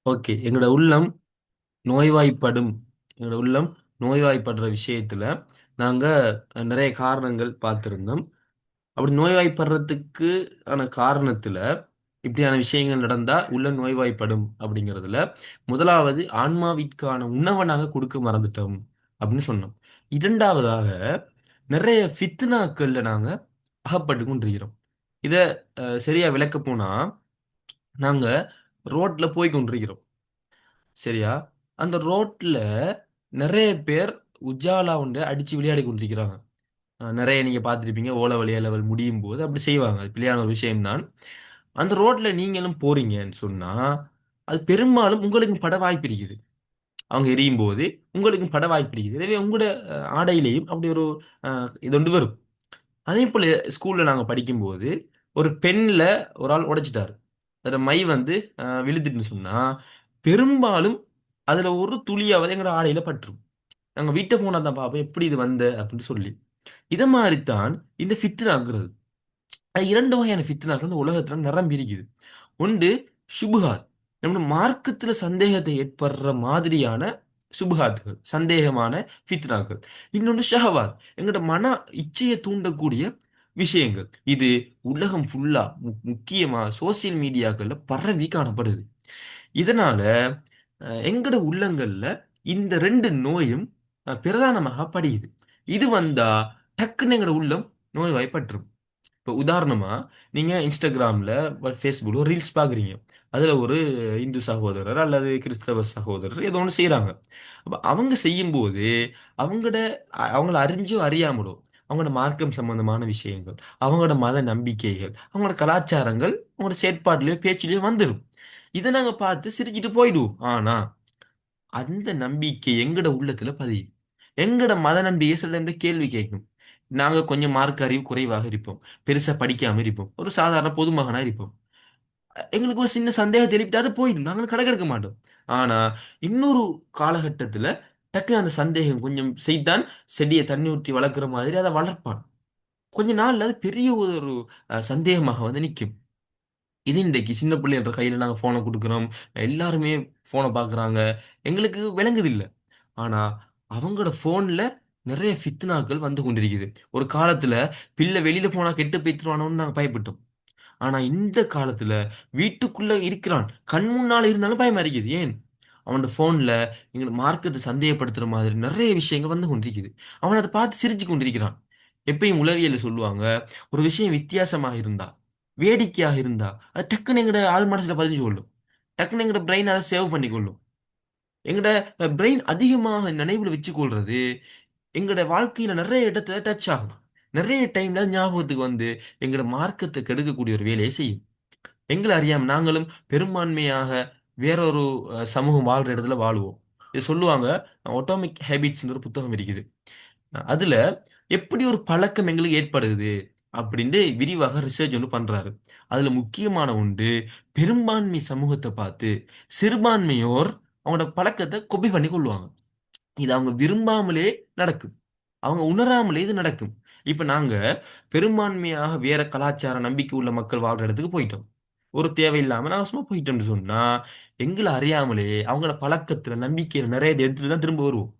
Okay. எங்களோட உள்ளம் நோய்வாய்ப்படும். எங்களோட உள்ளம் நோய்வாய்ப்படுற விஷயத்துல நாங்க நிறைய காரணங்கள் பார்த்திருந்தோம். அப்படி நோய்வாய்ப்படுறதுக்கு ஆன காரணத்துல இப்படியான விஷயங்கள் நடந்தா உள்ள நோய்வாய்ப்படும் அப்படிங்கிறதுல முதலாவது ஆன்மாவிற்கான உணவனாக கொடுக்க மறந்துட்டோம் அப்படின்னு சொன்னோம். இரண்டாவதாக நிறைய ஃபித்னாக்கள்ல நாங்க அகப்பட்டு கொண்டிருக்கிறோம். இத சரியா விளக்க போனா நாங்க ரோட்ல போய் கொண்டிருக்கிறோம். சரியா? அந்த ரோட்ல நிறைய பேர் உஜாலா உண்டு அடிச்சு விளையாடி கொண்டிருக்கிறாங்க. நிறைய நீங்க பார்த்திருப்பீங்க. ஓல வழியா லெவல் முடியும் போது அப்படி செய்வாங்க. அது பிழையான ஒரு விஷயம்தான். அந்த ரோட்ல நீங்களும் போறீங்கன்னு சொன்னா, அது பெரும்பாலும் உங்களுக்கு பட வாய்ப்பு இருக்குது. அவங்க எரியும் போது உங்களுக்கு பட வாய்ப்பு இருக்குது. எனவே உங்களோட ஆடையிலேயும் அப்படி ஒரு இது ஒன்று வரும். அதே போல ஸ்கூல்ல நாங்க படிக்கும்போது ஒரு பென்ல ஒரு ஆள் உடைச்சிட்டாரு. அதுல மை வந்து விழுதுட்டுன்னு சொன்னா, பெரும்பாலும் அதுல ஒரு துளியாவது எங்களோட ஆடையில பட்டுரும். நாங்க வீட்டை போனா தான் பார்ப்போம் எப்படி இது வந்த அப்படின்னு சொல்லி. இத மாதிரித்தான் இந்த ஃபித்னாங்கிறது. அது 2 வகையான ஃபித்னாக்கள் இந்த உலகத்துல நிரம்பி இருக்குது. ஒன்று சுப்ஹாத். நம்ம மார்க்கத்துல சந்தேகத்தை ஏற்படுற மாதிரியான சுப்ஹாத்துகள், சந்தேகமான ஃபித்னாக்கள். இன்னொன்று ஷஹவாத். எங்களோட மன இச்சையை தூண்டக்கூடிய விஷயங்கள். இது உலகம் ஃபுல்லா முக்கியமா சோசியல் மீடியாக்கள்ல பரவி காணப்படுது. இதனால எங்கட உள்ளங்கள்ல இந்த 2 நோயும் பிரதானமாக படியுது. இது வந்தா டக்குன்னு எங்கட உள்ளம் நோய்வாய்ப்பட்டுரும். இப்போ உதாரணமா நீங்க இன்ஸ்டாகிராம்ல ஃபேஸ்புக்ல ரீல்ஸ் பார்க்குறீங்க. அதுல ஒரு இந்து சகோதரர் அல்லது கிறிஸ்தவ சகோதரர் ஏதோ ஒன்று செய்றாங்க. அப்ப அவங்க செய்யும்போது அவங்களோட அவங்கள அறிஞ்சோ அறியாமலோ அவங்களோட மார்க்கம் சம்பந்தமான விஷயங்கள், அவங்களோட மத நம்பிக்கைகள், அவங்களோட கலாச்சாரங்கள், அவங்களோட செயற்பாட்டிலயோ பேச்சிலயோ வந்துடும். இதை நாங்க பார்த்து சிரிச்சிட்டு போயிடுவோம். ஆனா அந்த நம்பிக்கை எங்கட உள்ளத்துல பதியும். எங்கட மத நம்பிக்கை சில டைம்ல கேள்வி கேட்கும். நாங்க கொஞ்சம் மார்க் அறிவு குறைவாக இருப்போம். பெருசா படிக்காம இருப்போம். ஒரு சாதாரண பொதுமகனா இருப்போம். எங்களுக்கு ஒரு சின்ன சந்தேகத்தை எழுப்பிட்டு அது போயிடும். நாங்களும் கணக்கெடுக்க மாட்டோம். ஆனா இன்னொரு காலகட்டத்துல டக்குனு அந்த சந்தேகம் கொஞ்சம் செய்தான் செடியை தண்ணி ஊற்றி வளர்க்குற மாதிரி அதை வளர்ப்பான். கொஞ்ச நாள்ல அது பெரிய ஒரு சந்தேகமாக வந்து நிற்கும். இது இன்றைக்கு சின்ன பிள்ளைன்ற கையில நாங்க போனை கொடுக்குறோம். எல்லாருமே போனை பார்க்குறாங்க. எங்களுக்கு விளங்குது இல்ல. ஆனா அவங்களோட போன்ல நிறைய ஃபித்னாக்கள் வந்து கொண்டிருக்குது. ஒரு காலத்துல பிள்ளை வெளியில போனா கெட்டு போய்த்துருவானோன்னு நாங்க பயப்பட்டோம். ஆனா இந்த காலத்துல வீட்டுக்குள்ள இருக்கிறான், கண் முன்னால இருந்தாலும் பயமா இருக்குது. ஏன்? அவனோட போன்ல எங்க மார்க்கத்தை சந்தேகப்படுத்துற மாதிரி நிறைய விஷயங்கள் வந்து கொண்டிருக்குது. அவன் அதை பார்த்து சிரிச்சு கொண்டிருக்கிறான். எப்பயும் உளவியல்ல சொல்லுவாங்க, ஒரு விஷயம் வித்தியாசமாக இருந்தா, வேடிக்கையாக இருந்தா அது டக்குன்னு எங்கட ஆள் மனசுல பதிஞ்சு கொள்ளும். டக்குன்னு எங்கட பிரெயின் அதை சேவ் பண்ணி கொள்ளும். எங்கட பிரெயின் அதிகமாக நினைவுல வச்சு கொள்றது எங்கட வாழ்க்கையில நிறைய இடத்துல டச் ஆகும். நிறைய டைம்ல ஞாபகத்துக்கு வந்து எங்கட மார்க்கத்தை கெடுக்கக்கூடிய ஒரு வேலையை செய்யும். எங்களை அறியாம நாங்களும் பெரும்பான்மையாக வேறொரு சமூகம் வாழ்ற இடத்துல வாழுவோம். இது சொல்லுவாங்க, ஆட்டோமிக் ஹேபிட்ஸ்னு ஒரு புத்தகம் இருக்குது. அதுல எப்படி ஒரு பழக்கம் எங்களுக்கு ஏற்படுது அப்படின்னு விரிவாக ரிசர்ச் ஒன்று பண்றாரு. அதுல முக்கியமான ஒன்று, பெரும்பான்மை சமூகத்தை பார்த்து சிறுபான்மையோர் அவங்களோட பழக்கத்தை கொப்பி பண்ணி கொள்வாங்க. இது அவங்க விரும்பாமலே நடக்கும். அவங்க உணராமலே இது நடக்கும். இப்ப நாங்க பெரும்பான்மையாக வேற கலாச்சார நம்பிக்கை உள்ள மக்கள் வாழ்ற இடத்துக்கு போயிட்டோம். ஒரு தேவையில்லாம நான் சும்மா போயிட்டோம்னு சொன்னா, எங்களை அறியாமலே அவங்கள பழக்கத்துல நம்பிக்கையில நிறைய எடுத்துட்டு தான் திரும்ப வருவோம்.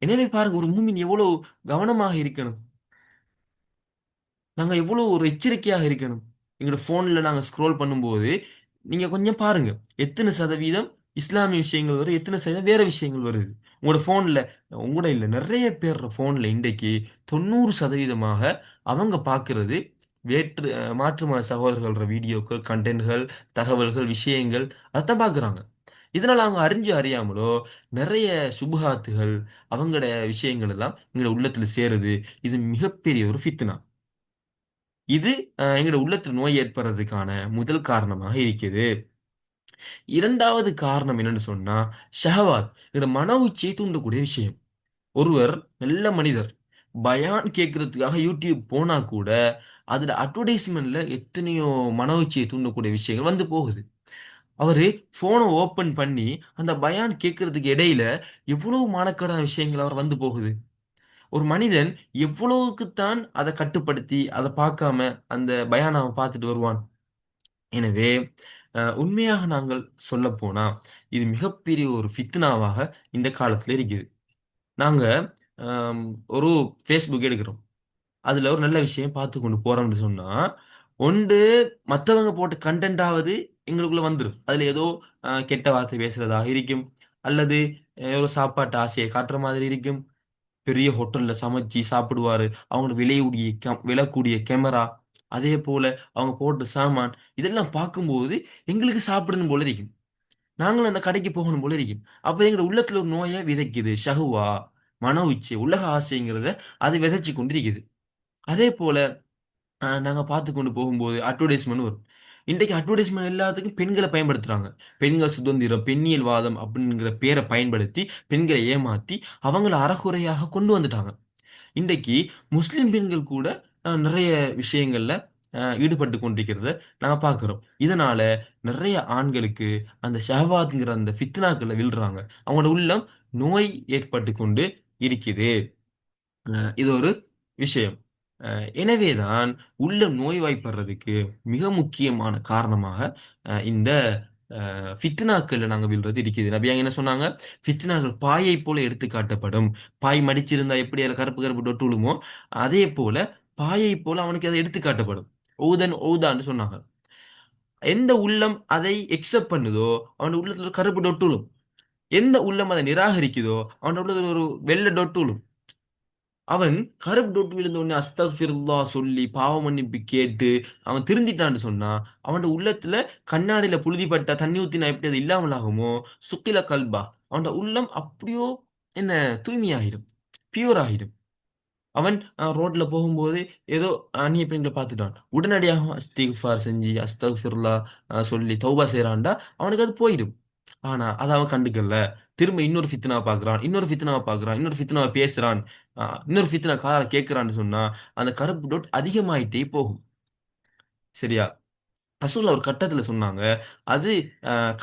எனவே பாருங்க, ஒரு மூமின் எவ்வளவு கவனமாக இருக்கணும். நாங்க எவ்வளவு ஒரு எச்சரிக்கையாக இருக்கணும். எங்களோட போன்ல நாங்க ஸ்க்ரோல் பண்ணும்போது நீங்க கொஞ்சம் பாருங்க. எத்தனை சதவீதம் இஸ்லாமிய விஷயங்கள் வருது, எத்தனை சதவீதம் வேற விஷயங்கள் வருது. உங்களோட போன்ல உங்களோட இல்ல நிறைய பேர் போன்ல இன்றைக்கு 90% அவங்க பார்க்கிறது வேற்று மாற்று மத சகோதரர்கள்ற வீடியோக்கள், கண்டென்ட்கள், தகவல்கள், விஷயங்கள் அதைத்தான் பார்க்குறாங்க. இதனால அவங்க அறிஞ்சு அறியாமலோ நிறைய சுபஹாத்துகள் அவங்களோட விஷயங்கள் எல்லாம் எங்களோட உள்ளத்துல சேருது. இது மிகப்பெரிய ஒரு ஃபித்னா. இது எங்களோட உள்ளத்துல நோய் ஏற்படுறதுக்கான முதல் காரணமாக இருக்குது. இரண்டாவது காரணம் என்னன்னு சொன்னா ஷஹவாத். எங்களோட மன உச்சியை தூண்டக்கூடிய விஷயம். ஒருவர் நல்ல மனிதர் பயான் கேட்கறதுக்காக யூடியூப் போனா கூட அதுல அட்வர்டைஸ்மெண்ட்ல எத்தனையோ மன உச்சியை தூண்டக்கூடிய விஷயங்கள் வந்து போகுது. அவரு போனை ஓபன் பண்ணி அந்த பயான் கேட்கறதுக்கு இடையில எவ்வளவு மானக்கேடான விஷயங்கள் அவர் வந்து போகுது. ஒரு மனிதன் எவ்வளவுக்குத்தான் அதை கட்டுப்படுத்தி அதை பார்க்காம அந்த பயானாவை பார்த்துட்டு வருவான். எனவே உண்மையாக நாங்கள் சொல்லப்போனா இது மிகப்பெரிய ஒரு ஃபித்னாவாக இந்த காலத்துல இருக்குது. நாங்க ஆம், ஒரு ஃபேஸ்புக் எடுக்கிறோம். அதுல ஒரு நல்ல விஷயம் பார்த்து கொண்டு போறோம்னு சொன்னா ஒன்று மற்றவங்க போட்ட கண்டென்ட்டாவது எங்களுக்குள்ள வந்துடும். அதுல ஏதோ கெட்ட வார்த்தை பேசுறதாக இருக்கும், அல்லது ஒரு சாப்பாட்டு ஆசையை காட்டுற மாதிரி இருக்கும். பெரிய ஹோட்டல்ல சமைச்சு சாப்பிடுவாரு, அவங்க விலைக்கூடிய கேமரா, அதே போல அவங்க போட்ட சாமான், இதெல்லாம் பார்க்கும்போது எங்களுக்கு சாப்பிடணும் போல இருக்கும். நாங்களும் அந்த கடைக்கு போகணும் போல இருக்கும். அப்ப எங்க உள்ளத்துல ஒரு நோயை விதைக்குது. ஷஹுவா, மன உச்சி, உலக ஆசைங்கிறத அது விதைச்சு கொண்டிருக்குது. அதே போல நாங்க பார்த்து கொண்டு போகும்போது அட்வர்டைஸ்மெண்ட் வரும். இன்றைக்கு அட்வர்டைஸ்மெண்ட் எல்லாத்துக்கும் பெண்களை பயன்படுத்துறாங்க. பெண்கள் சுதந்திரம், பெண்ணியல் வாதம் அப்படிங்கிற பேரை பயன்படுத்தி பெண்களை ஏமாத்தி அவங்கள அறகுறையாக கொண்டு வந்துட்டாங்க. இன்றைக்கு முஸ்லிம் பெண்கள் கூட நிறைய விஷயங்கள்ல ஈடுபட்டு கொண்டிருக்கிறத நாங்க பார்க்கிறோம். இதனால நிறைய ஆண்களுக்கு அந்த ஷஹவாத்ங்கிற அந்த ஃபித்னாக்கள்ல விழுறாங்க. அவங்களோட உள்ளம் நோய் ஏற்பட்டு கொண்டு இருக்குது. இது ஒரு விஷயம். எனவேதான் உள்ளம் நோய்வாய்ப்படுறதுக்கு மிக முக்கியமான காரணமாக இந்த ஃபித்னாக்கள்ல நாங்க விழுறது இருக்குது. நபியாங்க என்ன சொன்னாங்க? ஃபித்னாக்கள் பாயை போல எடுத்து காட்டப்படும். பாய் மடிச்சிருந்தா எப்படி அதுல கருப்பு கருப்பு டொட்டு விழுமோ, அதே போல பாயை போல அவனுக்கு அதை எடுத்து காட்டப்படும். ஊதன் ஊதான்னு சொன்னாங்க. எந்த உள்ளம் அதை எக்ஸெப்ட் பண்ணுதோ அவன் உள்ளத்துல ஒரு கருப்பு டொட்டு விழும். எந்த உள்ளம் அதை நிராகரிக்குதோ அவன் உள்ளத்துல ஒரு வெள்ளை டொட்டு விழும். அவன் கருப்பு டொட்டு விழுந்த உடனே அஸ்தக்ஃபிருல்லா சொல்லி பாவ மன்னிப்பு கேட்டு அவன் திருந்திட்டான்னு சொன்னா அவன் உள்ளத்துல கண்ணாடியில புழுதிப்பட்ட தண்ணி ஊத்தினா எப்படி அது இல்லாமல் ஆகுமோ, சுக்கில கல்பா, அவன் உள்ளம் அப்படியோ என்ன தூய்மையாயிடும், பியூர் ஆகிடும். அவன் ரோட்ல போகும்போது ஏதோ அந்நிய பெண்களை பார்த்துட்டான், உடனடியாக இஸ்திக்ஃபார் செஞ்சு அஸ்தக்ஃபிருல்லா சொல்லி தௌபா செய்றான்டா, அவனுக்கு அது போயிடும். ஆனா அதை அவன் கண்டுக்கல. திரும்ப இன்னொரு ஃபித்னாவை பார்க்கறான், இன்னொரு ஃபித்னாவை பார்க்கறான், இன்னொரு ஃபித்னாவை பேசுறான், இன்னொரு ஃபித்னா காதால கேட்கறான்னு சொன்னா அந்த கருப்பு டொட் அதிகமாயிட்டே போகும். சரியா? ரசூலுல்லாஹ் ஒரு கட்டத்துல சொன்னாங்க, அது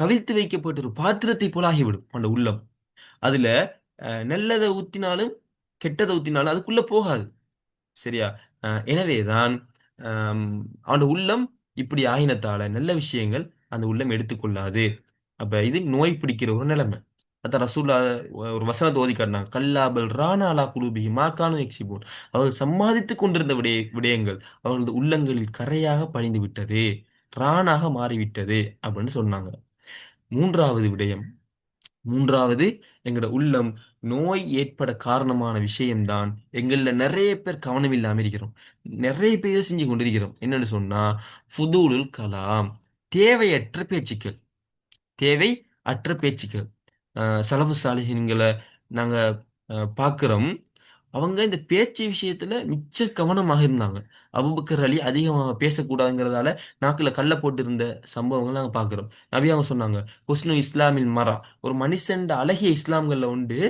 கவிழ்த்து வைக்கப்பட்ட ஒரு பாத்திரத்தை போல ஆகிவிடும் அந்த உள்ளம். அதுல நல்லதை ஊத்தினாலும் கெட்டதை ஊத்தினாலும் அதுக்குள்ள போகாது. சரியா? எனவேதான் அம் அவனோட உள்ளம் இப்படி ஆயினத்தால நல்ல விஷயங்கள் அந்த உள்ளம் எடுத்துக்கொள்ளாது. அப்ப இது நோய் பிடிக்கிற ஒரு நிலைமை. அதான் ரசூலுல்லாஹ் ஒரு வசனத்த ஓதி காட்டினாங்க. கல்லா பல் ரான அலா குலூபிஹிம் மா கானூ யக்ஸிபூன். அவர்கள் சம்பாதித்துக் கொண்டிருந்த விடயங்கள் அவர்களது உள்ளங்களில் கரையாக படிந்து விட்டது. ரானாக மாறிவிட்டது அப்படின்னு சொன்னாங்க. மூன்றாவது விடயம். மூன்றாவது, எங்கட உள்ளம் நோய் ஏற்பட காரணமான விஷயம்தான் எங்கள்ல நிறைய பேர் கவனம் இல்லாம இருக்கிறோம். நிறைய பேர் இதை செஞ்சு கொண்டிருக்கிறோம். என்னன்னு சொன்னா ஃபுதூலுல் கலாம், தேவையற்ற பேச்சுக்கள். தேவை அற்ற பேச்சுக்கள். சலஃபு சாலிஹீன்களை நாங்க பார்க்கிறோம். அவங்க இந்த பேச்சு விஷயத்துல மிச்ச கவனமாக இருந்தாங்க. அபூபக்கர் அலி அதிகமாக பேசக்கூடாதுங்கிறதால நாக்குல கல்ல போட்டு இருந்த சம்பவங்கள் நாங்க பார்க்கிறோம். நபி அவங்க சொன்னாங்க, ஹுஸ்னு இஸ்லாமில் மரா, ஒரு மனுஷன் அழகிய இஸ்லாம்கள்ல உண்டு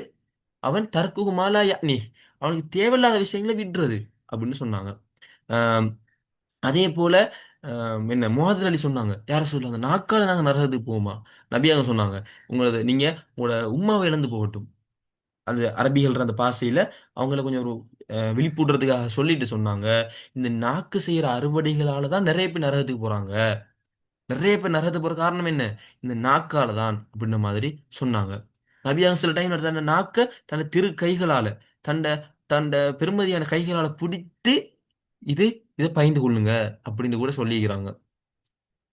அவன் தர்க்குஹு மாலா யஅனி, அவனுக்கு தேவையில்லாத விஷயங்களை விடுறது அப்படின்னு சொன்னாங்க. ஆம், அதே போல என்ன முஹாதர் அலி சொன்னாங்க, யார சொல்றாங்க, நாக்கால நாங்க நரகத்துக்கு போவோமா? நபியாக சொன்னாங்க, உங்களோட உம்மாவை இழந்து போகட்டும். அந்த அரபிகள்ன்ற அந்த பாஷையில அவங்கள கொஞ்சம் ஒரு விழிப்புடுறதுக்காக சொல்லிட்டு சொன்னாங்க, இந்த நாக்கு செய்யற அறுவடைகளால தான் நிறைய பேர் நரகத்துக்கு போறாங்க. நிறைய பேர் நரகத்துக்கு போற காரணம் என்ன? இந்த நாக்கால தான் அப்படின்ற மாதிரி சொன்னாங்க. நபியாக சில டைம் தன்னை நாக்க தன்னை திரு கைகளால தண்ட தண்ட பெருமதியான கைகளால பிடித்து இது இதை பயந்து கொள்ளுங்க அப்படின்னு கூட சொல்லிக்கிறாங்க.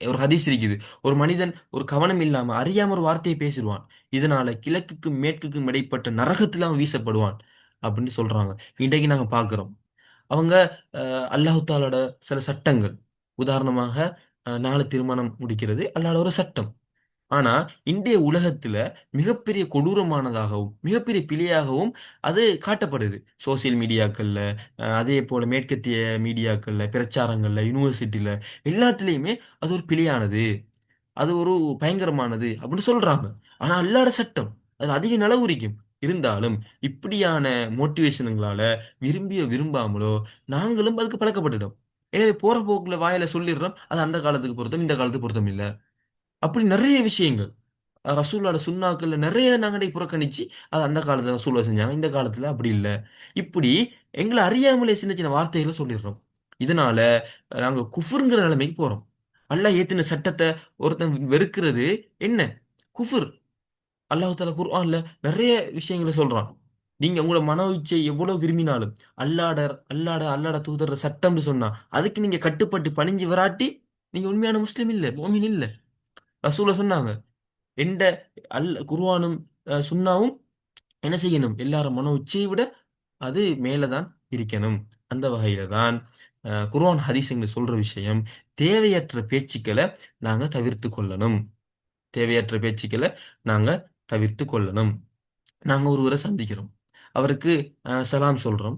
ஒரு ஹதீஸ் இருக்குது. ஒரு மனிதன் ஒரு கவனம் இல்லாம அறியாம ஒரு வார்த்தையை பேசிடுவான். இதனால கிழக்குக்கும் மேற்குக்கும் இடைப்பட்ட நரகத்துல அவன் வீசப்படுவான் அப்படின்னு சொல்றாங்க. இன்றைக்கு நாங்க பார்க்கிறோம். அவங்க அல்லாஹ் தாலோட சில சட்டங்கள். உதாரணமாக 4 திருமணம் முடிக்கிறது அல்லாஹ்வோட ஒரு சட்டம். ஆனா இன்றைய உலகத்துல மிகப்பெரிய கொடூரமானதாகவும் மிகப்பெரிய பிழையாகவும் அது காட்டப்படுது. சோசியல் மீடியாக்கள்ல, அதே போல மேற்கத்திய மீடியாக்கள்ல, பிரச்சாரங்கள்ல, யுனிவர்சிட்டில எல்லாத்துலயுமே அது ஒரு பிழையானது, அது ஒரு பயங்கரமானது அப்படின்னு சொல்றாங்க. ஆனா அல்லாஹ்வோட சட்டம் அதுல அதிக நலவுரிக்கும். இருந்தாலும் இப்படியான மோட்டிவேஷனுங்களால விரும்பியோ விரும்பாமலோ நாங்களும் அதுக்கு பழக்கப்பட்டுட்டோம். எனவே போற போக்குல வாயில சொல்லிடுறோம். அது அந்த காலத்துக்கு பொருத்தம், இந்த காலத்துக்கு பொருத்தம் இல்ல. அப்படி நிறைய விஷயங்கள் ரசூலோட சுண்ணாக்கள்ல நிறைய நாங்களே புறக்கணிச்சு அது அந்த காலத்துல ரசூலா செஞ்சாங்க, இந்த காலத்துல அப்படி இல்ல. இப்படி எங்களை அறியாமலே சின்ன சின்ன வார்த்தைகளை சொல்லிடுறோம். இதனால நாங்க குஃபுர்ங்கிற நிலைமைக்கு போறோம். அல்லாஹ் ஏத்தின சட்டத்தை ஒருத்தன் வெறுக்கிறது என்ன? குஃபுர். அல்லாஹ் தஆலா குர்ஆன்ல நிறைய விஷயங்களை சொல்றான். நீங்க உங்களோட மனோ இச்சை எவ்வளவு விரும்பினாலும் அல்லாட தூதர் சட்டம்னு சொன்னா அதுக்கு நீங்க கட்டுப்பட்டு பணிஞ்சு வராட்டி நீங்க உண்மையான முஸ்லிம் இல்ல, மோமின் இல்ல. ரசூல சொன்னாங்க, எந்த குர்ஆனும் சுன்னாவும் என்ன செய்யணும்? எல்லாரும் மனோ இச்சையை விட அது மேலதான் இருக்கணும். அந்த வகையில தான் குர்ஆன் ஹதீஸ்ங்க சொல்ற விஷயம், தேவையற்ற பேச்சுக்களை நாங்க தவிர்த்து கொள்ளணும். தேவையற்ற பேச்சுக்களை நாங்க தவிர்த்து கொள்ளணும். நாங்க ஒருவரை சந்திக்கிறோம். அவருக்கு சலாம் சொல்றோம்.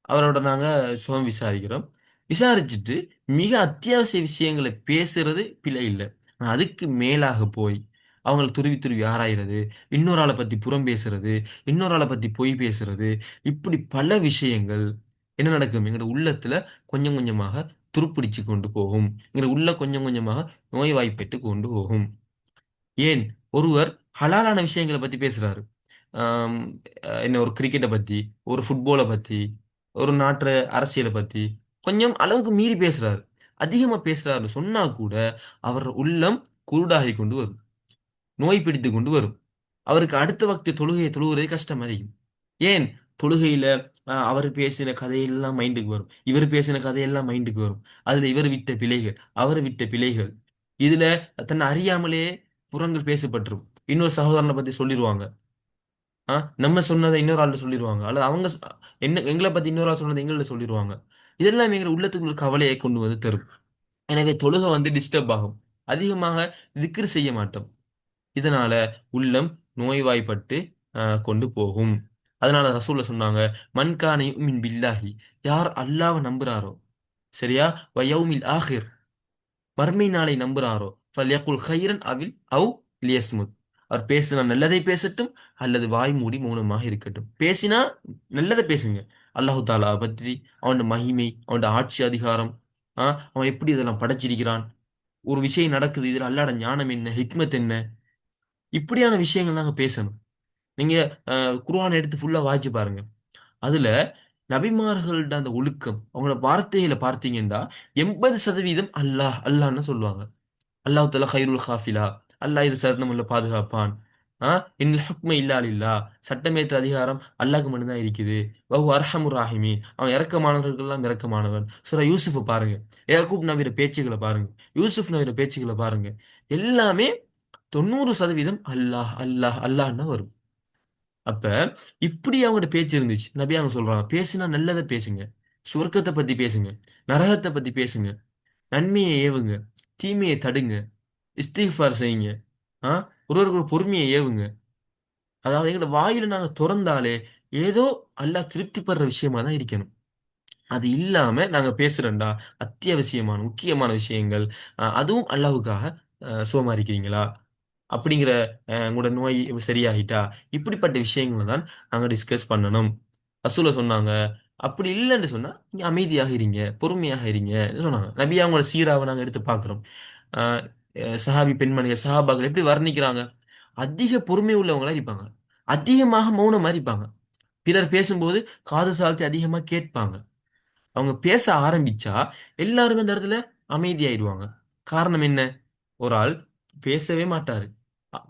அவரோட நாங்க சுகம் விசாரிக்கிறோம். விசாரிச்சுட்டு மிக அத்தியாவசிய விஷயங்களை பேசுறது பிழை இல்ல. ஆனா அதுக்கு மேலாக போய் அவங்கள துருவி துருவி ஆராய்றது, இன்னொரு ஆள பத்தி புறம் பேசுறது, இன்னொரு ஆள பத்தி பொய் பேசுறது, இப்படி பல விஷயங்கள் என்ன நடக்கும்? எங்களோட உள்ளத்துல கொஞ்சம் கொஞ்சமாக துருப்பிடிச்சு கொண்டு போகும். எங்களோட உள்ள கொஞ்சம் கொஞ்சமாக நோய்வாய்ப்பட்டு கொண்டு போகும். ஏன் ஒருவர் ஹலாலான விஷயங்களை பத்தி பேசுறாரு. ஆம், என்ன ஒரு கிரிக்கெட்டை பத்தி, ஒரு ஃபுட்பாலை பத்தி, ஒரு நாட்டு அரசியலை பத்தி கொஞ்சம் அளவுக்கு மீறி பேசுறாரு. அதிகமா பேசுறாருன்னு சொன்னா கூட அவர் உள்ளம் குருடாகி கொண்டு வரும். நோய் பிடித்து கொண்டு வரும். அவருக்கு அடுத்த வக்து தொழுகையை தொழுகிறதே கஷ்டமா இருக்கும். ஏன்? தொழுகையில அவர் பேசின கதையெல்லாம் மைண்டுக்கு வரும். இவர் பேசின கதையெல்லாம் மைண்டுக்கு வரும். அதுல இவர் விட்ட பிழைகள், அவர் விட்ட பிழைகள். இதுல தன்னை அறியாமலே புறங்கள் பேசப்பட்டுரும். இன்னொரு சகோதரனை பத்தி சொல்லிருவாங்க. ஆ, நம்ம சொன்னதை இன்னொரு ஆள்ட்ட சொல்லிருவாங்க. அல்லது அவங்க என்ன எங்கள பத்தி இன்னொரு ஆள் சொன்னதை எங்கள்ட்ட சொல்லிருவாங்க. இதெல்லாம் எங்க உள்ளத்துக்கு ஒரு கவலையை கொண்டு வந்து தரும். எனவே தொழுகை வந்து டிஸ்டர்ப் ஆகும். அதிகமாக திக்ர் செய்ய மாட்டோம். இதனால உள்ளம் நோய்வாய்ப்பட்டு கொண்டு போகும். அதனால ரசூலுல்லாஹ் சொன்னாங்க, "மன் கான யுமின் பில்லாஹி", யார் அல்லாஹ்வை நம்புறாரோ, சரியா? "வ யௌமில் ஆகிர்", மறுமை நாளை நம்புறாரோ, "ஃபல்யகுல் கைரன் அவ் லியஸ்முத்", அவர் பேசினா நல்லதை பேசட்டும் அல்லது வாய் மூடி மௌனமாக இருக்கட்டும். பேசினா நல்லதை பேசுங்க. அல்லாஹு தாலா பற்றி, அவனோட மகிமை, அவனோட ஆட்சி அதிகாரம், அவன் எப்படி இதெல்லாம் படைச்சிருக்கிறான், ஒரு விஷயம் நடக்குது, இதுல அல்லாஹ்வோட ஞானம் என்ன, ஹிக்மத் என்ன, இப்படியான விஷயங்கள் நாங்க பேசணும். நீங்க குர்ஆன் எடுத்து ஃபுல்லா வாசிச்சு பாருங்க. அதுல நபிமார்கள்ட அந்த ஒழுக்கம், அவங்களோட வார்த்தைகள பார்த்தீங்கன்னா 80% அல்லாஹ் அல்லாஹ்ன்னு சொல்லுவாங்க. அல்லாஹ் தஆலா கைருல் காஃபிலா, அல்லாஹ் இது சட்டமுள்ள பாதுகாப்பான். ஆ இன்னல் ஹுக்ம இல்லா லில்லாஹ், சட்டமேற்ற அதிகாரம் அல்லாஹ்க்கு மட்டும் தான் இருக்குது. வஹு அர்ஹமுர் ராஹிமீன், அவன் இரக்கமானவர்களுக்கெல்லாம் இரக்கமானவன். சூரா யூசுஃப பாருங்க. யாக்கூப் நபியோட பேச்சுகள பாருங்க. யூசுப் நபியோட பேச்சுகள பாருங்க. எல்லாமே 90% அல்லாஹ் அல்லாஹ் அல்லாஹ்ன்னு வரும். அப்ப இப்படி அவங்கட்ட பேச்சு இருந்துச்சு. நபி அவங்க சொல்றாங்க, பேசினா நல்லத பேசுங்க. சுவர்க்கத்த பத்தி பேசுங்க. நரகத்த பத்தி பேசுங்க. நன்மையை ஏவுங்க. தீமையை தடுங்க. இஸ்திக்ஃபார் செய்யுங்க. ஆ ஒருவருக்கு ஒரு பொறுமையை ஏவுங்க. அதாவது எங்களோட வாயில நாங்க தொறந்தாலே ஏதோ அல்லாஹ் திருப்திப்படுற விஷயமா தான் இருக்கணும். அது இல்லாம நாங்க பேசுறோம்டா, அத்தியாவசியமான, முக்கியமான விஷயங்கள், அதுவும் அல்லாஹ்வுக்காக சுகமா இருக்கிறீங்களா? அப்படிங்கிற உங்களோட நோய் சரியாகிட்டா, இப்படிப்பட்ட விஷயங்கள தான் நாங்க டிஸ்கஸ் பண்ணணும். ரசூலுல்லாஹ் சொன்னாங்க, அப்படி இல்லன்னு சொன்னா, நீங்க அமைதியாக இருங்க, பொறுமையாக இருங்கன்னு சொன்னாங்க. நபி அவங்களோட சீராவ நாங்க எடுத்து பார்க்கிறோம். அ சஹாபி பெண்மணிகள், சஹாபாக்கள் எப்படி வர்ணிக்கிறாங்க? அதிக பொறுமை உள்ளவங்களா இருப்பாங்க. அதிகமாக மௌனமா இருப்பாங்க. பிறர் பேசும்போது காது சாய்த்து அதிகமா கேட்பாங்க. அவங்க பேச ஆரம்பிச்சா எல்லாருமே அந்த இடத்துல அமைதியாயிடுவாங்க. காரணம் என்ன? ஒரு ஆள் பேசவே மாட்டாரு.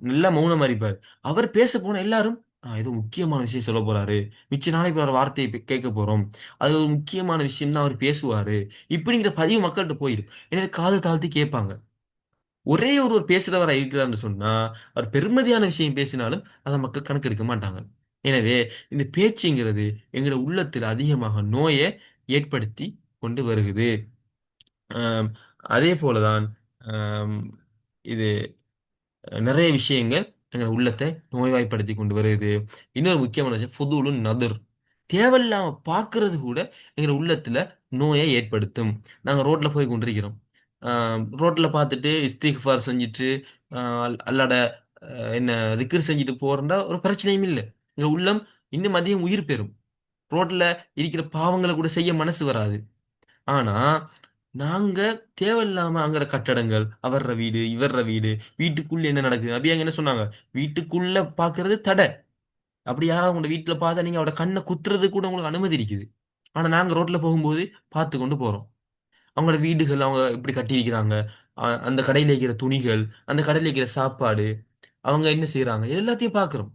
நல்லா மௌனமா இருப்பாரு. அவர் பேச போனா எல்லாரும், ஏதோ முக்கியமான விஷயம் சொல்லப் போறாரு. மிச்ச நாளைக்கு அவர் வார்த்தைய கேட்கப் போறோம். அது ஒரு முக்கியமான விஷயம் தான் அவர் பேசுவாரு. இப்படிங்கிற பதிவு மக்கள்ட்ட போயிரும். எனவே காது தாழ்த்தி கேட்பாங்க. ஒரே ஒருவர் பேசுறவரா இருக்கிறார்ன்னு சொன்னா, அவர் பெருமதியான விஷயம் பேசினாலும் அத மக்கள் கணக்கெடுக்க மாட்டாங்க. எனவே இந்த பேச்சுங்கிறது எங்களோட உள்ளத்துல அதிகமாக நோய ஏற்படுத்தி கொண்டு வருகுது. அம் அதே போல தான் அம் இது நெறைய விஷயங்கள் எங்க உள்ளத்தை நோய்வாய்ப்படுத்தி கொண்டு வருது. இன்னொரு முக்கியமான விஷயம் ஃபுதூலுன் நதுர். தேவையில்லாம பார்க்கிறது கூட எங்க உள்ளத்துல நோயை ஏற்படுத்தும். நாங்க ரோட்ல போய் கொண்டிருக்கிறோம். அ ரோட்ல பார்த்துட்டு இஸ்திக்ஃபார் செஞ்சுட்டு, அ அல்லாஹ்ட என்ன திக்ர் செஞ்சுட்டு போறோம்னா ஒரு பிரச்சனையும் இல்ல. எங்க உள்ளம் இன்னும் அதிகம் உயிர் பெறும். ரோட்ல இருக்கிற பாவங்கள கூட செய்ய மனசு வராது. ஆனா, நாங்க தேவையில்லாம அங்கற கட்டடங்கள், அவர்ற வீடு, இவர்ற வீடு, வீட்டுக்குள்ள என்ன நடக்குது? நபி அங்க என்ன சொன்னாங்க? வீட்டுக்குள்ள பார்க்கிறது தடை. அப்படி யாராவது உங்க வீட்ல பார்த்தா நீங்க அவட கண்ண குத்துறதுக்கு கூட உங்களுக்கு அனுமதி இருக்குது. ஆனா நாங்க ரோட்ல போகும்போது பார்த்துக் கொண்டு போறோம். அவங்களோட வீடுகள் அவங்க எப்படி கட்டியிருக்கிறாங்க? அந்த கடையில் இருக்கிற துணிகள், அந்த கடையில் இருக்கிற சாப்பாடு, அவங்க என்ன செய்றாங்க இது எல்லாத்தையும் பார்க்குறோம்.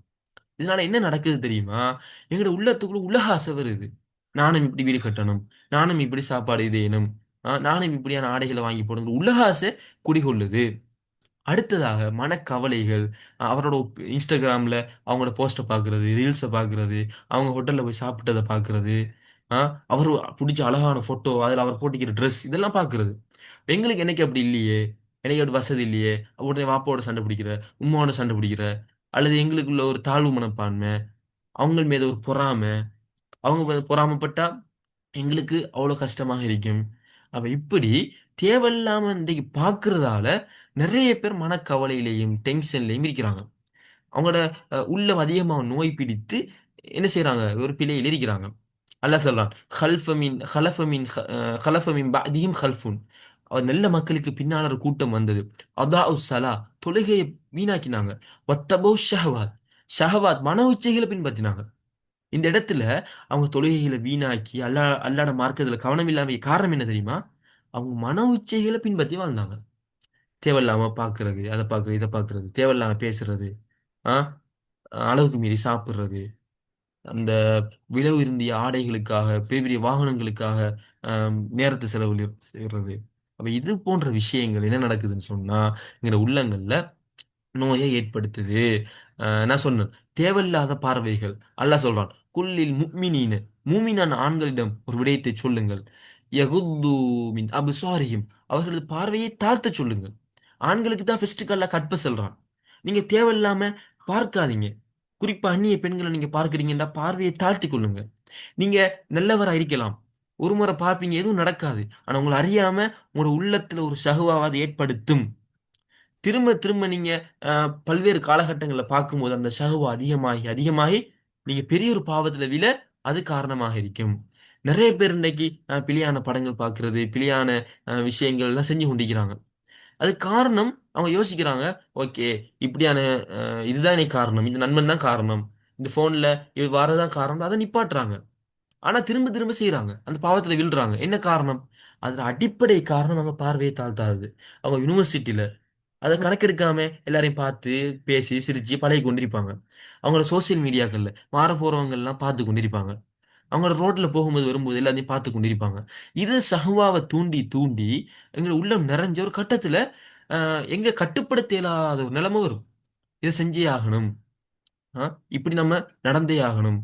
இதனால என்ன நடக்குது தெரியுமா? எங்களோட உள்ளத்துக்குள்ள உலக ஆசை வருது. நானும் இப்படி வீடு கட்டணும். நானும் இப்படி சாப்பாடு இது நானும் இப்படியான ஆடைகளை வாங்கி போடணும். உலக ஆசை குடிகொள்ளுது. அடுத்ததாக மனக்கவலைகள், அவரோட இன்ஸ்டாகிராம்ல அவங்களோட போஸ்ட்டை பார்க்குறது, ரீல்ஸை பார்க்குறது, அவங்க ஹோட்டல்ல போய் சாப்பிட்டதை பார்க்குறது, அ அவரு புடிச்ச அழகான ஃபோட்டோ, அதில அவர் போட்டுக்கிற ட்ரெஸ் இதெல்லாம் பார்க்குறது. எங்களுக்கு என்னைக்கு அப்படி இல்லையே! எனக்கு அப்படி வசதி இல்லையே! உடனே வாப்பாவோட சண்டை பிடிக்கிற, உம்மாவோட சண்டை பிடிக்கிற, அல்லது எங்களுக்குள்ள ஒரு தாழ்வு மனப்பான்மை, அவங்க மீது ஒரு பொறாமை, அவங்க பொறாமைப்பட்டா எங்களுக்கு அவ்வளோ கஷ்டமாக இருக்கும். அப்ப இப்படி தேவையில்லாம இன்றைக்கு பார்க்கிறதால, நெறைய பேர் மனக்கவலையிலயும், டென்ஷன்லயும் இருக்கிறாங்க. அவங்களோட உள்ளம் அதிகமா நோய் பிடித்து என்ன செய்றாங்க? ஒரு பிழையில் இருக்கிறாங்க. அல்லாஹ் சொல்றான், "ஹலஃப மின் பஅதிஹிம் ஹல்ஃபுன்." நல்ல மக்களுக்கு பின்னால ஒரு கூட்டம் வந்தது. அதாஉஸ் ஸலா தொழுகைய வீணாக்கினாங்க. வத்தபவு ஷஹவாத் மன இச்சைகள பின்பற்றினாங்க. இந்த இடத்துல அவங்க தொழுகைகள வீணாக்கி, அல்லாஹ்வோட மார்க்கத்துல கவனம் இல்லாம காரணம் என்ன தெரியுமா? அவங்க மன இச்சைகள பின்பற்றி வாழ்ந்தாங்க. தேவையில்லாம பார்க்கிறது, அத பார்க்கிறது, இத பார்க்கிறது, தேவையில்லாம பேசுறது, ஆ அளவுக்கு மீறி சாப்பிடுறது, அந்த விலை உயர்ந்திய ஆடைகளுக்காக, பெரிய பெரிய வாகனங்களுக்காக நேரத்த செய்றது. அப்ப இது போன்ற விஷயங்கள் என்ன நடக்குதுன்னு சொன்னா, எங்களோட உள்ளங்கள்ல நோய ஏற்படுத்துது. நான் சொன்னேன். தேவையில்லாத பார்வைகள். அல்லாஹ் சொல்றான். குல்லில் முஃமினீன மூமினான ஆண்களிடம் ஒரு விடயத்தை சொல்லுங்கள். யகுத்து மின் அப்சாரிஹிம் அவர்களது பார்வையை தாழ்த்தச் சொல்லுங்கள். ஆண்களுக்கு தான் ஃபர்ஸ்ட் அல்லாஹ் கற்ப சொல்றான். நீங்க தேவையில்லாம பார்க்காதீங்க. குறிப்பா அந்நிய பெண்கள நீங்க பார்க்கிறீங்கன்னா, பார்வையை தாழ்த்திக் கொள்ளுங்க. நீங்க நல்லவரா இருக்கலாம். ஒரு முறை பார்ப்பீங்க, எதுவும் நடக்காது. ஆனா உங்கள அறியாம உங்களோட உள்ளத்துல ஒரு ஷஹ்வாவ அது ஏற்படுத்தும். திரும்ப திரும்ப நீங்க அ பல்வேறு காலகட்டங்கள்ல பார்க்கும்போது, அந்த ஷஹ்வா அதிகமாகி, அதிகமாகி நீங்க பெரிய ஒரு பாவத்துல விழ அது காரணமாக இருக்கும். நெறைய பேர் இன்னைக்கு பிழையான படங்கள் பார்க்கிறது, பிழையான விஷயங்கள் எல்லாம் செஞ்சு கொண்டிருக்கிறாங்க. அதுக்கு காரணம் அவங்க யோசிக்கிறாங்க, ஓகே இப்படியான அ இதுதான் எனக்கு காரணம். இந்த நண்பன் தான் காரணம். இந்த ஃபோன்ல இது வரதான் காரணம். அத நிப்பாட்டுறாங்க. ஆனா திரும்ப திரும்ப செய்றாங்க. அந்த பாவத்துல விழுறாங்க. என்ன காரணம்? அதுல அடிப்படை காரணம் அவங்க பார்வையை தாழ்த்தாதது. அவங்க யுனிவர்சிட்டில அத கணக்கெடுக்காம எல்லாரையும் பார்த்து, பேசி, சிரிச்சு பழகிக் கொண்டிருப்பாங்க. அவங்களோட சோசியல் மீடியாக்கள்ல போறவங்கலாம் பார்த்து கொண்டிருப்பாங்க. அவங்களோட ரோட்ல போகும்போது, வரும்போது எல்லாத்தையும் பார்த்து கொண்டிருப்பாங்க. இது ஷஹ்வாவ தூண்டி, தூண்டி எங்க உள்ளம் நிறைஞ்ச ஒரு கட்டத்துல அ எங்க கட்டுப்படுத்த இயலாத ஒரு நிலைமை வரும். இத செஞ்சே ஆகணும். அ இப்படி நம்ம நடந்தே ஆகணும்.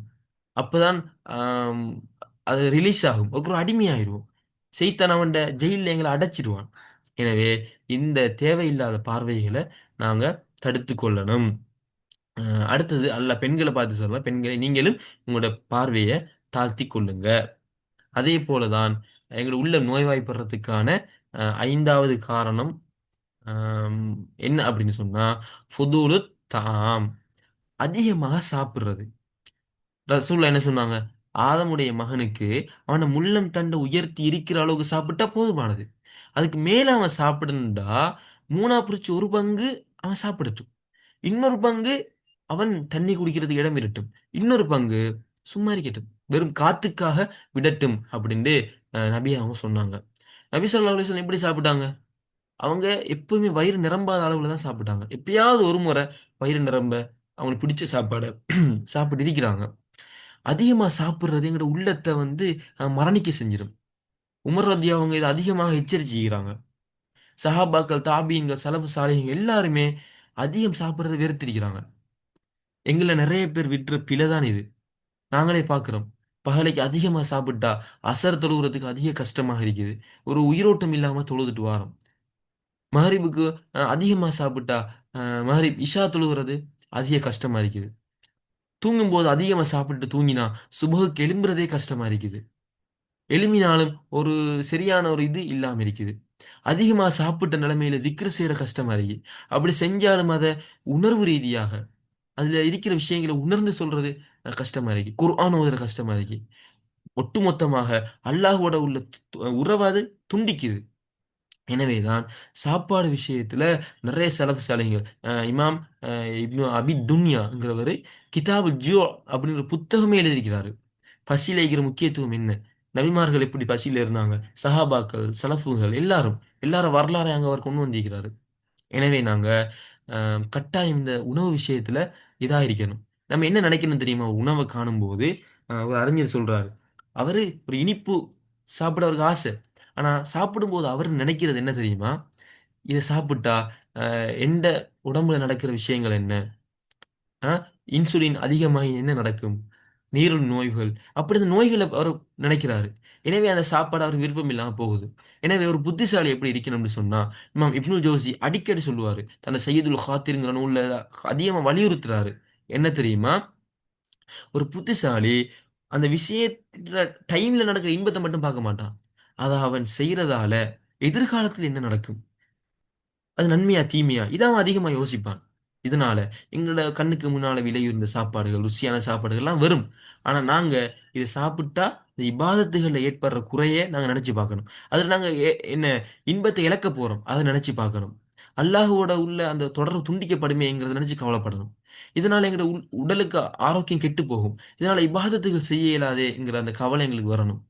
அப்பதான் ஆம் அது ரிலீஸ் ஆகும். ஒரு அடிமையாயிருவோம். செய்தான் அவன்ட ஜெயில்ல எங்கள அடைச்சிருவான். எனவே இந்த தேவையில்லாத பார்வைகள நாங்க தடுத்துக் கொள்ளணும். அ அடுத்தது பெண்கள பார்த்து சொல்றேன். பெண்களே நீங்களும் உங்களோட பார்வைய தாழ்த்திக் கொள்ளுங்க. அதே போல தான் எங்க உள்ள நோய்வாய்ப்படுறதுக்கான 5வது காரணம் அம் என்ன அப்படின்னு சொன்னா, ஃபுதூலுத் தஆம் அதிகமாக சாப்பிடுறது. ரசூலுல்லாஹ் என்ன சொன்னாங்க? ஆதமுடைய மகனுக்கு அவன முள்ளம் தண்ட உயர்த்தி இருக்கிற அளவுக்கு சாப்பிட்டா போதுமானது. அதுக்கு மேல அவன் சாப்பிடணும்டா 3ஆ பிரிச்சு 1 பங்கு அவன் சாப்பிடட்டும். இன்னொரு பங்கு அவன் தண்ணி குடிக்கிறதுக்கு இடம் விடட்டும். இன்னொரு பங்கு சும்மா இருக்கட்டும். வெறும் காத்துக்காக விடட்டும் அப்படின்னு நபி அவங்க சொன்னாங்க. நபி ஸல்லல்லாஹு அலைஹி வஸல்லம் எப்படி சாப்பிட்டாங்க? அவங்க எப்பவுமே வயிறு நிரம்பாத அளவுல தான் சாப்பிட்டாங்க. எப்பயாவது ஒரு முறை வயிறு நிரம்ப அவங்களுக்கு பிடிச்ச சாப்பாட சாப்பிட்டு இருக்கிறாங்க. அதிகமா சாப்பிடுறது எங்கட உள்ளத்த வந்து மரணிக்க செஞ்சிரும். உமர் ரலியல்லாஹு அவங்க இத அதிகமாக எச்சரிச்சுக்கிறாங்க. சஹாபாக்கள், தாபீன்கள், சலஃபு சாலிஹீன்கள் எல்லாருமே அதிகம் சாப்பிடுறத வெறுத்திருக்கிறாங்க. எங்கள்ல நெறைய பேர் விட்ற பிழை தான் இது. நாங்களே பார்க்கிறோம். பகலைக்கு அதிகமா சாப்பிட்டா, அசர் தொழுவுறதுக்கு அதிக கஷ்டமாக இருக்குது. ஒரு உயிரோட்டம் இல்லாம தொழுதுட்டு வாரோம். மகரிபுக்கு அதிகமா சாப்பிட்டா, அ மகரிப், இஷா தொழுவுறது அதிக கஷ்டமா இருக்குது. தூங்கும்போது அதிகமா சாப்பிட்டு தூங்கினா, சுபஹுக்கு எழும்புறதே கஷ்டமா இருக்குது. எழும்பினாலும் ஒரு சரியான ஒரு இது இல்லாம இருக்குது. அதிகமா சாப்பிட்ட நிலைமையில திக்ர் செய்ற கஷ்டமா இருக்கு. அப்படி செஞ்சாலும் அத உணர்வு ரீதியாக, அதுல இருக்கிற விஷயங்கள உணர்ந்து சொல்றது கஷ்டமா இருக்கு. குர்ஆன் ஓதுற கஷ்டமா இருக்கு. ஒட்டுமொத்தமாக அல்லாஹ்வோட உள்ள உறவ அது துண்டிக்குது. எனவேதான் சாப்பாடு விஷயத்துல நிறைய சலஃப் சாலிஹ்கள் இமாம் அ இப்னு அபி துன்யாங்கிறவரு கிதாபுல் ஜூ' அப்படின்ற புத்தகமே எழுதியிருக்கிறாரு. பசியில இருக்கிற முக்கியத்துவம் என்ன? நபிமார்கள் எப்படி பசியில இருந்தாங்க, சஹாபாக்கள், சலஃபுகள் எல்லாரும் வரலாறை அங்க அவர் கொண்டு வந்திருக்கிறாரு. எனவே நாங்க கட்டாயம் இந்த உணவு விஷயத்துல இதா இருக்கணும். நம்ம என்ன நினைக்கணும் தெரியுமா? உணவை காணும்போது ஒரு அறிஞர் சொல்றாரு. அவரு ஒரு இனிப்பு சாப்பிட அவருக்கு ஆசை. ஆனா சாப்பிடும்போது அவர் நினைக்கிறது என்ன தெரியுமா? இத சாப்பிட்டா எந்த உடம்புல நடக்கிற விஷயங்கள் என்ன? ஆ இன்சுலின் அதிகமாகி என்ன நடக்கும்? நீரிழிவு நோய்கள். அப்படி அந்த நோய்கள அவரு நினைக்கிறாரு. எனவே அந்த சாப்பாடு அவருக்கு விருப்பம் இல்லாம போகுது. எனவே ஒரு புத்திசாலி எப்படி இருக்கணும்னு சொன்னா, இமாம் இப்னுல் ஜௌசி அடிக்கடி சொல்லுவாரு. தன்னை சய்யிதுல் ஹாத்திர்ங்கிற நூல்ல அதிகமா வலியுறுத்துறாரு. என்ன தெரியுமா? ஒரு புத்திசாலி அந்த விஷயத்துல டைம்ல நடக்கிற இன்பத்த மட்டும் பார்க்க மாட்டான். அத அவன் செய்றதால எதிர்காலத்துல என்ன நடக்கும்? அது நன்மையா, தீமையா? இத அவன் அதிகமா யோசிப்பான். இதனால எங்களோட கண்ணுக்கு முன்னால விலையுயர்ந்த சாப்பாடுகள், ருசியான சாப்பாடுகள்லாம் வரும். ஆனா நாங்க இத சாப்பிட்டா இந்த இபாதத்துகள்ல ஏற்படுற குறைய நாங்க நெனச்சு பார்க்கணும். அதுல நாங்க என்ன இன்பத்த இழக்க போறோம். அத நெனச்சு பார்க்கணும். அல்லாஹ்வோட உள்ள அந்த தொடர்பு துண்டிக்கப்படுமேங்கிறத நெனச்சு கவலைப்படணும். இதனால எங்களோட உடலுக்கு ஆரோக்கியம் கெட்டு போகும். இதனால இபாதத்துகள் செய்ய இயலாதேங்கிற அந்த கவலை எங்களுக்கு வரணும்.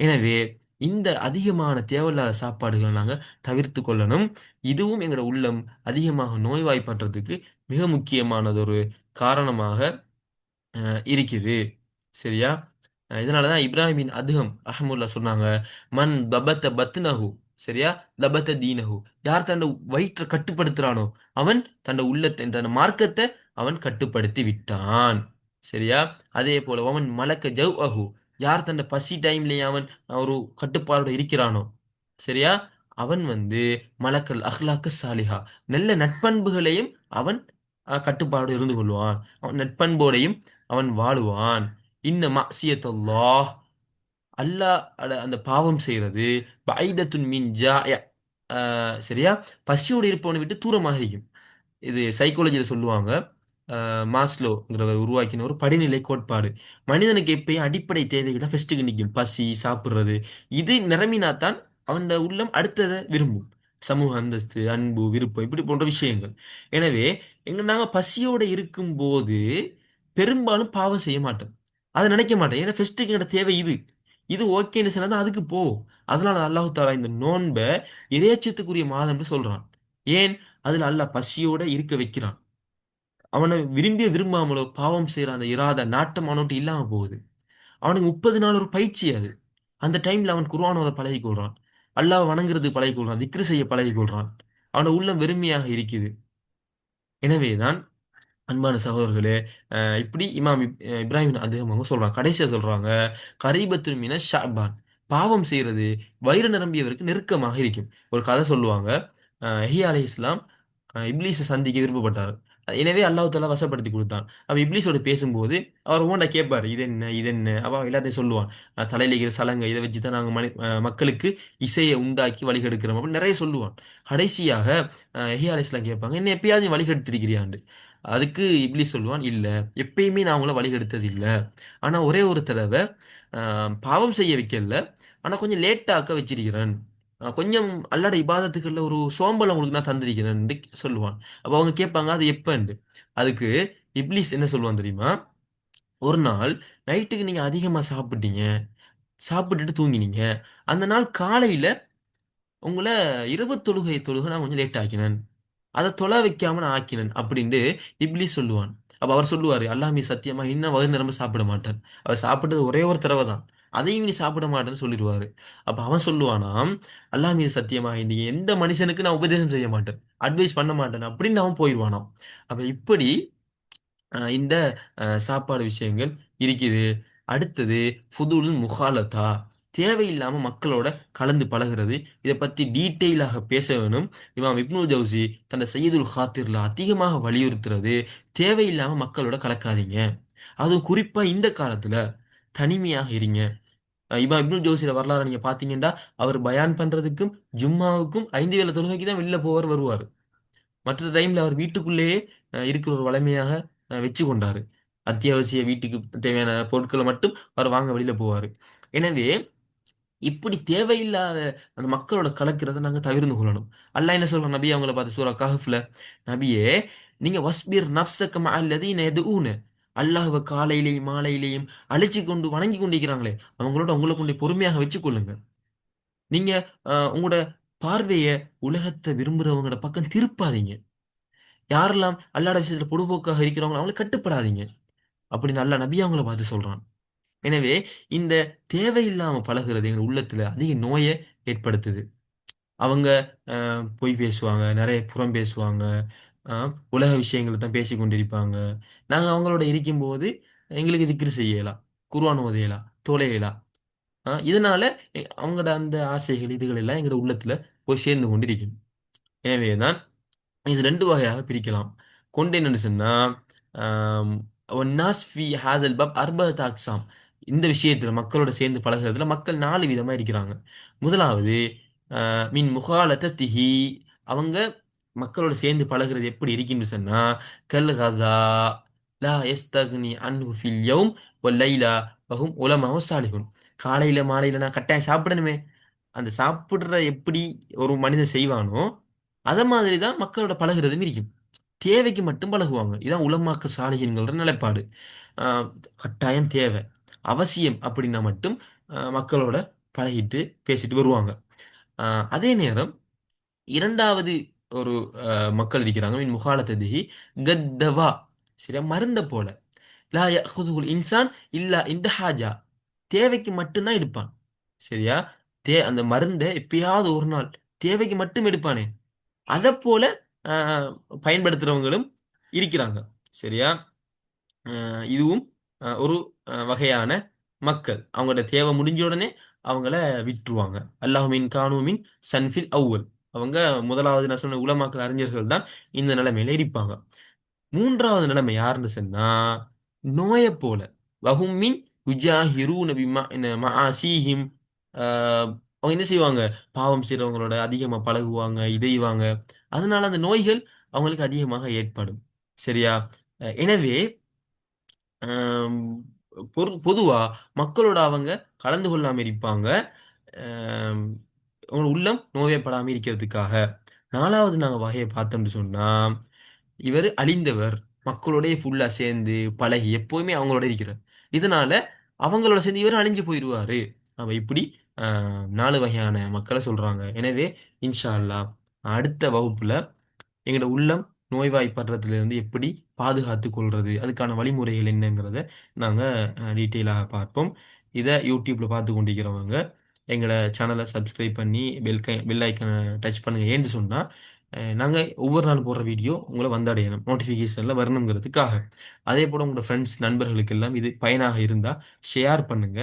எனவே இந்த அதிகமான தேவையில்லாத சாப்பாடுகள நாங்க தவிர்த்து கொள்ளணும். இதுவும் எங்களோட உள்ளம் அதிகமாக நோய்வாய்ப்படுறதுக்கு மிக முக்கியமானது ஒரு காரணமாக இருக்குது. சரியா? இதனால தான் இப்ராஹிமின் அதுகம் ரஹ்மத்துல்லாஹ் சொன்னாங்க, "மன் தபத பத்னஹு" சரியா? "தபத தீனஹு" யார் தன்னோட வயிற்ற கட்டுப்படுத்துறானோ, அவன் தன்னோட உள்ளத்த தன்னோட மார்க்கத்த அவன் கட்டுப்படுத்தி விட்டான். சரியா? அதேபோல "வமன் மலக்க ஜவ்அஹு" யார் தன்னோட பசி டைம்லயே அவன் ஒரு கட்டுப்பாடோட இருக்கிறானோ, சரியா? அவன் வந்து மலக்கல் அஹ்லாக்க சாலிஹா நல்ல நட்பண்புகளையும் அவன் கட்டுப்பாடோடு இருந்து கொள்வான். அவன் நட்பண்போடையும் அவன் வாழுவான். இன்ன மஅசியத்தல்லாஹ் அல்லாஹ் அந்த பாவம் செய்றது பைதத்துன் மின் ஜாய சரியா? பசியோடு இருப்பவனை விட்டு தூரமாக இருக்கும். இது சைக்காலஜில சொல்லுவாங்க. மாஸ்லோங்கிறவர் உருவாக்கின ஒரு படிநிலை கோட்பாடு. மனிதனுக்கு எப்பயும் அடிப்படை தேவைகள் தான் ஃபர்ஸ்ட்டுக்கு நிக்கும். பசி, சாப்பிடுறது. இது நிரம்பினாத்தான் அவனோட உள்ளம் அடுத்தத விரும்பும். சமூக அந்தஸ்து, அன்பு, விருப்பம் இப்படி போன்ற விஷயங்கள். எனவே நாங்க பசியோட இருக்கும்போது பெரும்பாலும் பாவம் செய்ய மாட்டோம். அத நினைக்க மாட்டேன். ஏன்னா ஃபர்ஸ்ட்டுக்கு என்னோட தேவை இது. இது ஓகேன்னு சொன்னா தான் அதுக்கு போவோம். அதனால அல்லாஹ் தஆலா இந்த நோன்ப இறையச்சத்துக்குரிய மாதம்னு சொல்றான். ஏன்? அதுல அல்லாஹ் பசியோட இருக்க வைக்கிறான். அவன விரும்பியோ விரும்பாமலோ பாவம் செய்ற அந்த இராத நாட்டம் அவன விட்டு இல்லாம போகுது. அவனுக்கு 30 நாள் ஒரு பயிற்சி அது. அந்த டைம்ல அவன் குர்ஆன் ஓத பழகிக் கொள்றான். அல்லாஹ்வ வணங்குறது பழகிக் கொள்றான். திக்ர் செய்ய பழகிக் கொள்றான். அவனோட உள்ளம் வெறுமையாக இருக்குது. எனவே தான் அன்பான சகோதரர்களே, இப்படி இமாம் இப்ராஹிம் அதிகம் அவங்க சொல்றாங்க. கடைசியா சொல்றாங்க, "கரீபத்துன் மின ஷஅபான்" பாவம் செய்றது வயிறு நிரம்பியவருக்கு நெருக்கமாக இருக்கும். ஒரு கதை சொல்லுவாங்க. யஹ்யா அலைஹிஸ்ஸலாம் இப்லீஸ சந்திக்க விருப்பப்பட்டார். எனவே அல்லாஹ் தஆலா வசப்படுத்தி குடுத்தான். அப்ப இப்லீஸோட பேசும்போது, அவர் ஒவ்வொன்றா கேட்பாரு. இது என்ன? இது என்ன? அப்ப அவன் எல்லாத்தையும் சொல்லுவான். தலையில இருக்கிற சலங்கை இத வச்சு தான் நாங்க மக்களுக்கு இசைய உண்டாக்கி வழிகெடுக்கிறோம் அப்படின்னு நெறைய சொல்லுவான். கடைசியாக யஹ்யா அலைஹிஸ்ஸலாம் கேட்பாங்க, "என்ன எப்பயாவது நீ வழிகெடுத்திருக்கிறியான்னு?" அதுக்கு இப்லீஸ் சொல்லுவான், "இல்ல. எப்பயுமே நான் உங்கள வழிகெடுத்தது இல்ல. ஆனா ஒரே ஒரு தடவ அ பாவம் செய்ய வைக்கல. ஆனா கொஞ்சம் லேட்டாக்க வச்சிருக்கிறேன். கொஞ்சம் அல்லாஹ்ட இபாதத்துகள்ல ஒரு சோம்பல உங்களுக்கு நான் தந்திருக்கிறேன்ட்டு" சொல்லுவான். அப்ப அவங்க கேட்பாங்க, "அது எப்பன்டு?" அதுக்கு இப்லீஸ் என்ன சொல்லுவான் தெரியுமா? "ஒரு நாள் நைட்டுக்கு நீங்க அதிகமா சாப்பிட்டீங்க. சாப்பிட்டுட்டு தூங்கினீங்க. அந்த நாள் காலையில உங்கள இரவு தொழுகை தொழுக நான் கொஞ்சம் லேட் ஆக்கினேன். அத தொழ வைக்காம நான் ஆக்கினேன் அப்படின்னு இப்லீஸ் சொல்லுவான். அப்ப அவர் சொல்லுவாரு, அல்லாஹ் மீது சத்தியமா இன்னும் வயிறு நிரம்ப சாப்பிட மாட்டேன். அவர் சாப்பிட்டது ஒரே ஒரு தடவ தான். அதையும் நீ சாப்பிட மாட்டேன்னு சொல்லிருவாரு. அப்ப அவன் சொல்லுவானாம், அல்லாஹ் மீது சத்தியமா நீங்க எந்த மனுஷனுக்கு நான் உபதேசம் செய்ய மாட்டேன். அட்வைஸ் பண்ண மாட்டேன் அப்படின்னு அவன் போயிருவானாம். அப்ப இப்படி இந்த சாப்பாடு விஷயங்கள் இருக்குது. அடுத்தது ஃபுதூலுல் முகாலத்தா. தேவையில்லாம மக்களோட கலந்து பழகுறது. இத பத்தி டீட்டெயிலாக பேச வேணும். இமாம் இப்னுல் ஜௌசி தன்னுடைய சய்யிதுல் ஹாத்திர்ல அதிகமாக வலியுறுத்துறது, தேவையில்லாம மக்களோட கலக்காதீங்க. அதுவும் குறிப்பா இந்த காலத்துல தனிமையாக இருங்க. இமாம் இப்னுல் ஜௌசியோட வரலாற நீங்க பார்த்தீங்கன்னா, அவர் பயான் பண்றதுக்கும், ஜும்மாவுக்கும் 5 வேள தொழுகைக்கு தான் வெளில போவார், வருவாரு. மற்ற டைம்ல அவர் வீட்டுக்குள்ளேயே இருக்கிற ஒரு வழமையாக வச்சு கொண்டாரு. அத்தியாவசிய வீட்டுக்கு தேவையான பொருட்கள மட்டும் அவர் வாங்க வெளில போவாரு. எனவே இப்படி தேவையில்லாத அந்த மக்களோட கலக்கிறத நாங்க தவிர்ந்து கொள்ளணும். அல்லாஹ் என்ன சொல்றான் நபியே அவங்கள பார்த்து சூரா கஹ்ஃப்ல, "நபியே நீங்க வஸ்பிர் நஃப்ஸக மஅல் லதீன யதுஊன" அல்லாஹ்வை காலையிலேயும் மாலையிலேயும் அழைச்சி கொண்டு வணங்கி கொண்டிருக்கிறாங்களே, அவங்களோட உங்களை கொண்டு பொறுமையாக வச்சுக்கொள்ளுங்க. நீங்க உங்களோட பார்வைய உலகத்தை விரும்புறவங்களோட பக்கம் திருப்பாதீங்க. யாரெல்லாம் அல்லாஹ்வுடைய விஷயத்துல பொடுபோக்காக இருக்கிறவங்களோ அவங்களுக்கு கட்டுப்படாதீங்க. அப்படின்னு அல்லாஹ் நபி அவங்கள பார்த்து சொல்றான். எனவே இந்த தேவையில்லாம பழகுறது எங்க உள்ளத்துல அதிக நோயை ஏற்படுத்துது. அவங்க பொய் பேசுவாங்க, நெறைய புறம் பேசுவாங்க. அ உலக விஷயங்கள தான் பேசிக் கொண்டிருப்பாங்க. நாங்க அவங்களோட இருக்கும்போது எங்களுக்கு திக்ர் செய்ய இயலா, குர்ஆன் ஓத இயலா, தொழ இயலா. இதனால அவங்களோட அந்த ஆசைகள், இதுகள் எல்லாம் எங்களோட உள்ளத்துல போய் சேர்ந்து கொண்டிருக்கும். எனவே தான் இது 2 வகையாக பிரிக்கலாம். கொண்டேன் என்று சொன்னா, ஆம் வன்னாஸ் ஃபி ஹாதல் பாப் அர்பஅத் அக்ஸாம். இந்த விஷயத்துல மக்களோட சேர்ந்து பழகுறதுல மக்கள் 4 விதமா இருக்கிறாங்க. முதலாவது மின் முகாலதத்திஹி அவங்க மக்களோட சேர்ந்து பழகுறது எப்படி இருக்குன்னு சொன்னா, கல் கதா லா யஸ்தக்னி அன்ஹு ஃபில் யௌம் வல் லைலா வஹும் உலமாவு ஸாலிஹூன். காலையில, மாலையில நான் கட்டாயம் சாப்பிடணுமே. அந்த சாப்பிடுற எப்படி ஒரு மனிதன் செய்வானோ, அத மாதிரி தான் மக்களோட பழகுறதும் இருக்கும். தேவைக்கு மட்டும் பழகுவாங்க. இதான் உலமாக்க சாலிஹீன்களோட நிலைப்பாடு. அ கட்டாயம் தேவை, அவசியம் அப்படின்னா மட்டும் மக்களோட பழகிட்டு, பேசிட்டு வருவாங்க. அ அதே நேரம் 2வது ஒரு மக்கள் இருக்கிறாங்க. மின் முகாலத்ததிஹி கத்தவா சரியா? மருந்த போல. லா யஅகுதுஹுல் இன்சான் இல்லா இந்த ஹாஜா. தேவைக்கு மட்டும் தான் எடுப்பான். சரியா? அந்த மருந்த எப்பயாவது ஒரு நாள் தேவைக்கு மட்டும் எடுப்பானே, அதப்போல அ பயன்படுத்துறவங்களும் இருக்கிறாங்க. சரியா? இதுவும் ஒரு வகையான மக்கள். அவங்களோட தேவை முடிஞ்ச உடனே அவங்கள விட்டுருவாங்க. அல்லாஹு மின் கானூ மின் சன்ஃபில் அவ்வல். அவங்க 1வது நான் சொன்ன உலமாக்கல் அறிஞர்கள் தான் இந்த நிலைமையில இருப்பாங்க. 3வது நிலைமை யாருன்னு சொன்னா, நோயைப் போல. வஹும் மின் யுஜாஹிரூன மஆசீஹிம். அ அவங்க என்ன செய்வாங்க? பாவம் செய்றவங்களோட அதிகமா பழகுவாங்க, இதைவாங்க. அதனால அந்த நோய்கள் அவங்களுக்கு அதிகமாக ஏற்படும். சரியா? எனவே அம் பொதுவா மக்களோட அவங்க கலந்து கொள்ளாம இருப்பாங்க. அம் உங்க உள்ளம் நோயப்படாம இருக்கிறதுக்காக. 4வது நாங்க வகைய பார்த்தோம்ன்னு சொன்னா, இவரு அழிந்தவர். மக்களோடயே ஃபுல்லா சேர்ந்து, பழகி, எப்பவுமே அவங்களோட இருக்கிறார். இதனால அவங்களோட சேர்ந்து இவரும் அழிஞ்சு போயிருவாரு. அவ இப்படி அ 4 வகையான மக்கள சொல்றாங்க. எனவே இன்ஷா அல்லாஹ் அடுத்த வகுப்புல எங்களோட உள்ளம் நோய்வாய்ப்படுறதுலேருந்து எப்படி பாதுகாத்துக் கொள்றது? அதுக்கான வழிமுறைகள் என்னங்கிறத நாங்க டீட்டெயிலாக பார்ப்போம். இத YouTubeல பார்த்து கொண்டிருக்கிறவங்க, எங்கள சேனல சப்ஸ்கிரைப் பண்ணி பெல் ஐகான டச் பண்ணுங்க. ஏன்னு சொன்னா, நாங்க ஒவ்வொரு நாள் போடுற வீடியோ உங்கள வந்தடையணும். நோட்டிஃபிகேஷன்ல வரணுங்கிறதுக்காக. அதேபோல உங்களோட ஃப்ரெண்ட்ஸ், நண்பர்களுக்கெல்லாம் இது பயனாக இருந்தா ஷேர் பண்ணுங்க.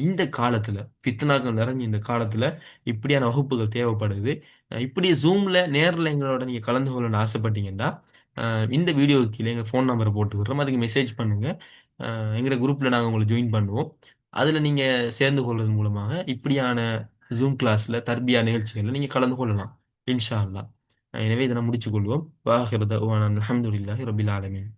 இந்த காலத்துல, ஃபித்னாக்கள் நிறைஞ்ச இந்த காலத்துல இப்படியான வகுப்புகள் தேவைப்படுது. இப்படி Zoomல நேர்ல எங்களோட நீங்க கலந்து கொள்ளணும்னு ஆசைப்பட்டீங்கன்னா, அ இந்த வீடியோவுக்கு கீழ எங்க ஃபோன் நம்பர போட்டு விடுறோம். அதுக்கு மெசேஜ் பண்ணுங்க. எங்களோட குரூப்ல நாங்க உங்கள ஜாயின் பண்ணுவோம். அதுல நீங்க சேர்ந்து கொள்றது மூலமாக இப்படியான Zoom கிளாஸ்ல தர்பியா நிகழ்ச்சிகள்ல நீங்க கலந்து கொள்ளலாம். இன்ஷா அல்லாஹ். எனவே இத நான் முடிச்சுக் கொள்வோம். வ ஆகிரு தஅவானா அல்ஹம்துலில்லாஹி ரப்பில் ஆலமீன்.